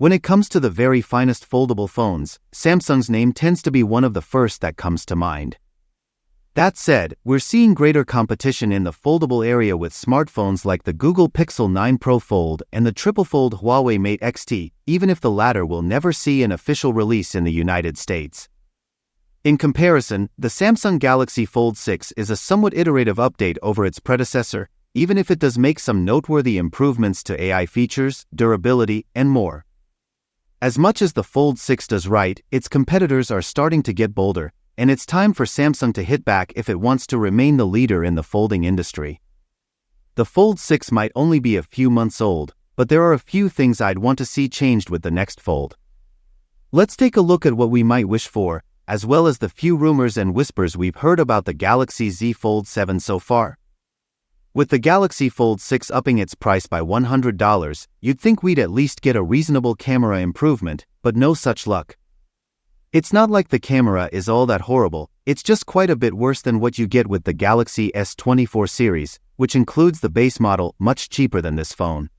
When it comes to the very finest foldable phones, Samsung's name tends to be one of the first that comes to mind. That said, we're seeing greater competition in the foldable area with smartphones like the Google Pixel 9 Pro Fold and the triple-fold Huawei Mate X-T, even if the latter will never see an official release in the United States. In comparison, the Samsung Galaxy Fold 6 is a somewhat iterative update over its predecessor, even if it does make some noteworthy improvements to AI features, durability, and more. As much as the Fold 6 does right, its competitors are starting to get bolder, and it's time for Samsung to hit back if it wants to remain the leader in the folding industry. The Fold 6 might only be a few months old, but there are a few things I'd want to see changed with the next Fold. Let's take a look at what we might wish for, as well as the few rumors and whispers we've heard about the Galaxy Z Fold 7 so far. With the Galaxy Fold 6 upping its price by $100, you'd think we'd at least get a reasonable camera improvement, but no such luck. It's not like the camera is all that horrible, it's just quite a bit worse than what you get with the Galaxy S24 series, which includes the base model, much cheaper than this phone.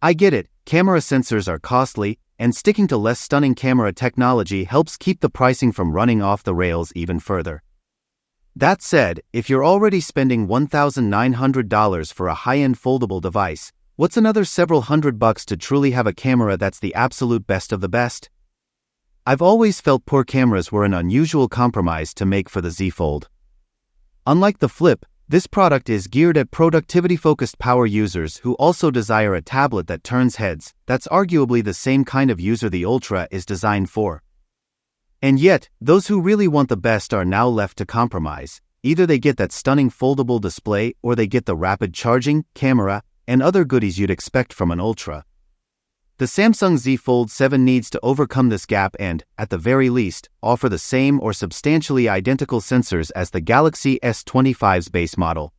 I get it, camera sensors are costly, and sticking to less stunning camera technology helps keep the pricing from running off the rails even further. That said, if you're already spending $1,900 for a high-end foldable device, what's another several $100 to truly have a camera that's the absolute best of the best? I've always felt poor cameras were an unusual compromise to make for the Z Fold. Unlike the Flip, this product is geared at productivity-focused power users who also desire a tablet that turns heads. That's arguably the same kind of user the Ultra is designed for. And yet, those who really want the best are now left to compromise. Either they get that stunning foldable display or they get the rapid charging, camera, and other goodies you'd expect from an Ultra. The Samsung Z Fold 7 needs to overcome this gap and, at the very least, offer the same or substantially identical sensors as the Galaxy S25's base model.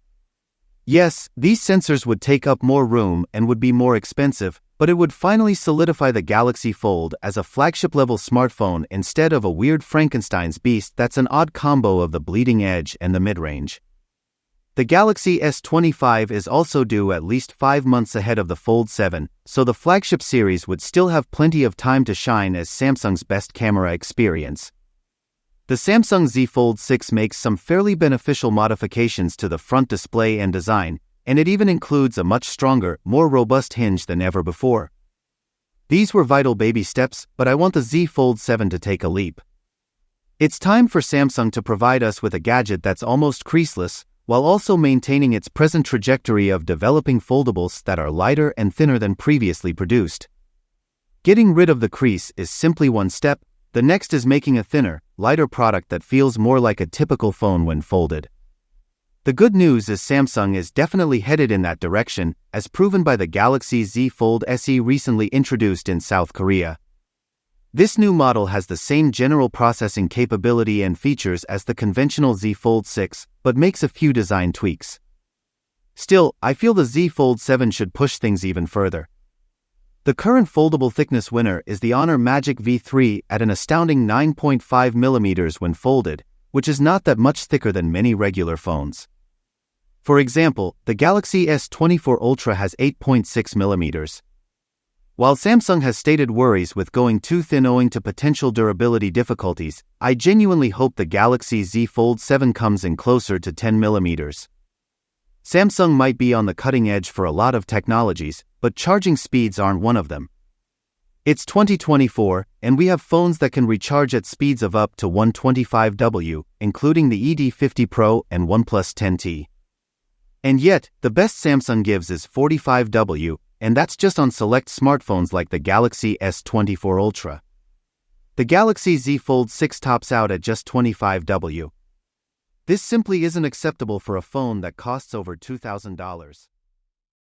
Yes, these sensors would take up more room and would be more expensive, but it would finally solidify the Galaxy Fold as a flagship-level smartphone instead of a weird Frankenstein's beast that's an odd combo of the bleeding edge and the mid-range. The Galaxy S25 is also due at least 5 months ahead of the Fold 7, so the flagship series would still have plenty of time to shine as Samsung's best camera experience. The Samsung Z Fold 6 makes some fairly beneficial modifications to the front display and design, and it even includes a much stronger, more robust hinge than ever before. These were vital baby steps, but I want the Z Fold 7 to take a leap. It's time for Samsung to provide us with a gadget that's almost creaseless, while also maintaining its present trajectory of developing foldables that are lighter and thinner than previously produced. Getting rid of the crease is simply one step, the next is making a thinner, lighter product that feels more like a typical phone when folded. The good news is Samsung is definitely headed in that direction, as proven by the Galaxy Z Fold SE recently introduced in South Korea. This new model has the same general processing capability and features as the conventional Z Fold 6, but makes a few design tweaks. Still, I feel the Z Fold 7 should push things even further. The current foldable thickness winner is the Honor Magic V3 at an astounding 9.5mm when folded, which is not that much thicker than many regular phones. For example, the Galaxy S24 Ultra has 8.6mm. While Samsung has stated worries with going too thin owing to potential durability difficulties, I genuinely hope the Galaxy Z Fold 7 comes in closer to 10mm. Samsung might be on the cutting edge for a lot of technologies, but charging speeds aren't one of them. It's 2024, and we have phones that can recharge at speeds of up to 125W, including the ED50 Pro and OnePlus 10T. And yet, the best Samsung gives is 45W, and that's just on select smartphones like the Galaxy S24 Ultra. The Galaxy Z Fold 6 tops out at just 25W. This simply isn't acceptable for a phone that costs over $2,000.